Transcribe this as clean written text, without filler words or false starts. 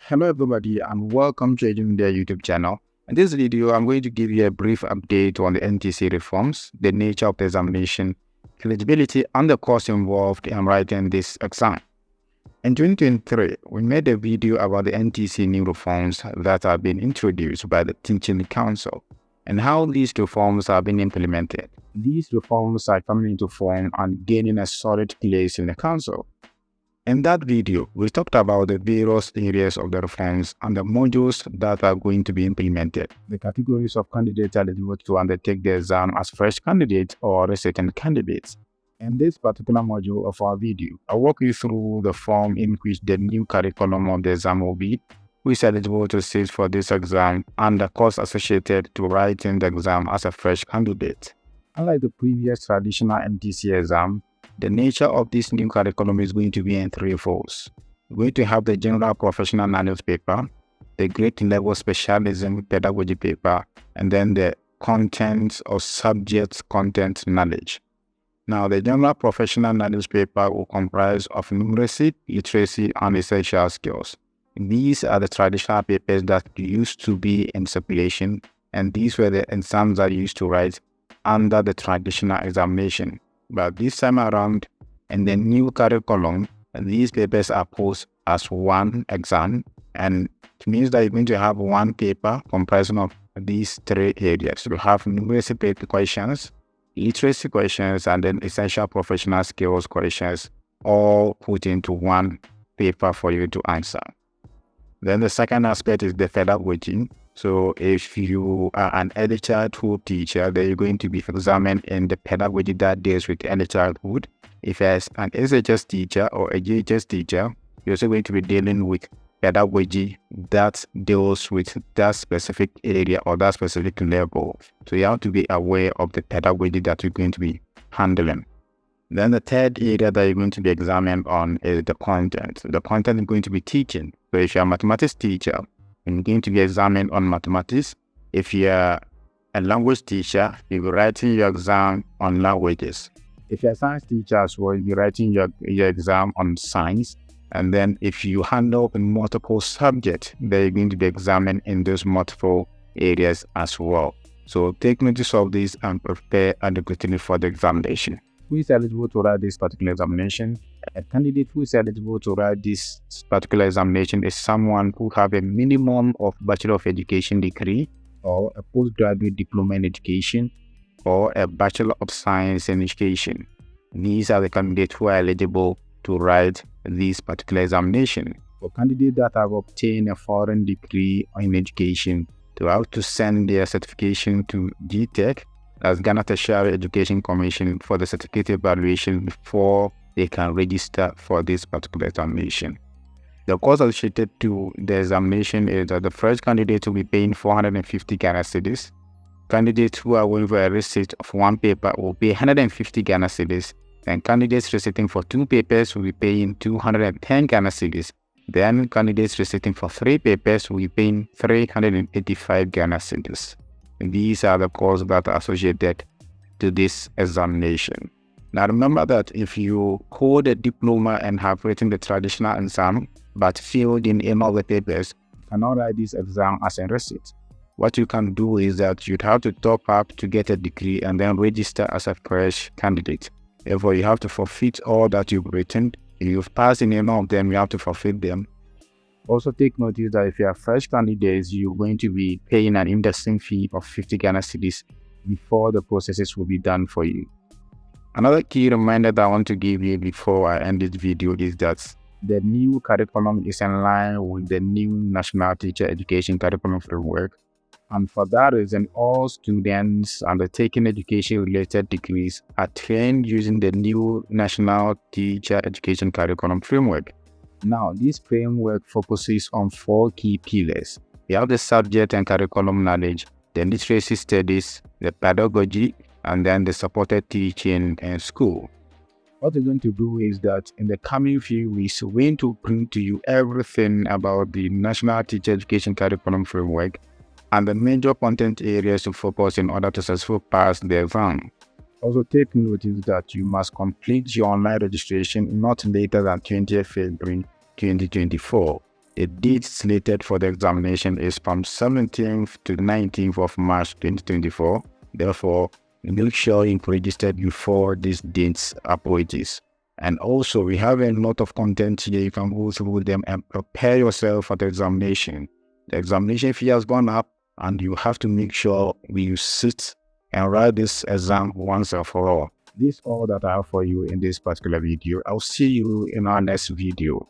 Hello everybody and welcome to EduMedia YouTube channel. In this video, I'm going to give you a brief update on the NTC reforms, the nature of the examination, eligibility and the cost involved in writing this exam. In 2023, we made a video about the NTC new reforms that have been introduced by the Teaching Council and how these reforms have been implemented. These reforms are coming into form and gaining a solid place in the Council. In that video, we talked about the various areas of the reforms and the modules that are going to be implemented, the categories of candidates eligible to undertake the exam as fresh candidates or resident candidates. In this particular module of our video, I'll walk you through the form in which the new curriculum of the exam will be, who is eligible to sit for this exam, and the costs associated to writing the exam as a fresh candidate. Unlike the previous traditional NTC exam, the nature of this new curriculum is going to be in three folds. We're going to have the general professional knowledge paper, the grade level specialism pedagogy paper, and then the content or subject content knowledge. Now, the general professional knowledge paper will comprise of numeracy, literacy, and essential skills. These are the traditional papers that used to be in circulation, and these were the exams that used to write under the traditional examination. But this time around, in the new curriculum, these papers are posed as one exam, and it means that you're going to have one paper comprising of these three areas. You have numeracy paper questions, literacy questions, and then essential professional skills questions, all put into one paper for you to answer. Then the second aspect is the pedagogy. So if you are an early childhood teacher, then you're going to be examined in the pedagogy that deals with early childhood. If as an SHS teacher or a JHS teacher, you're also going to be dealing with pedagogy that deals with that specific area or that specific level. So you have to be aware of the pedagogy that you're going to be handling. Then the third area that you're going to be examined on is the content. The content is going to be teaching. So if you're a mathematics teacher, you're going to be examined on mathematics. If you're a language teacher, you'll be writing your exam on languages. If you're a science teacher as well, you'll be writing your exam on science. And then if you handle multiple subjects, then you're going to be examined in those multiple areas as well. So take notice of this and prepare adequately for the examination. Who is eligible to write this particular examination? A candidate who is eligible to write this particular examination is someone who have a minimum of Bachelor of Education degree or a postgraduate diploma in education or a Bachelor of Science in education. These are the candidates who are eligible to write this particular examination. For candidates that have obtained a foreign degree in education, they have to send their certification to GTEC, as Ghana Tertiary Education Commission, for the certificate evaluation before they can register for this particular examination. The cost associated to the examination is that the first candidate will be paying 450 Ghana cedis. Candidates who are going for a receipt of one paper will pay 150 Ghana cedis, and candidates receipting for two papers will be paying 210 Ghana cedis. Then candidates receipting for three papers will be paying 385 Ghana cedis. These are the costs that are associated to this examination. Now remember that if you hold a diploma and have written the traditional exam but failed in any of the papers, you cannot write this exam as a receipt. What you can do is that you'd have to top up to get a degree and then register as a fresh candidate. Therefore, you have to forfeit all that you've written. If you've passed in any of them, you have to forfeit them. Also take notice that if you are fresh candidates, you're going to be paying an indexing fee of 50 Ghana cedis before the processes will be done for you. Another key reminder that I want to give you before I end this video is that the new curriculum is in line with the new National Teacher Education Curriculum Framework. And for that reason, all students undertaking education-related degrees are trained using the new National Teacher Education Curriculum Framework. Now, this framework focuses on four key pillars. You have the subject and curriculum knowledge, the literacy studies, the pedagogy, and then the supported teaching in school. What we're going to do is that in the coming few weeks, we're going to bring to you everything about the National Teacher Education Curriculum Framework and the major content areas to focus in order to successfully pass the exam. Also take notice that you must complete your online registration not later than 20th February 2024. The date slated for the examination is from 17th to 19th of March 2024. Therefore, make sure you register before these dates approaches. And also, we have a lot of content here. You can go through them and prepare yourself for the examination. The examination fee has gone up, and you have to make sure you sit and write this exam once and for all. This is all that I have for you in this particular video. I'll see you in our next video.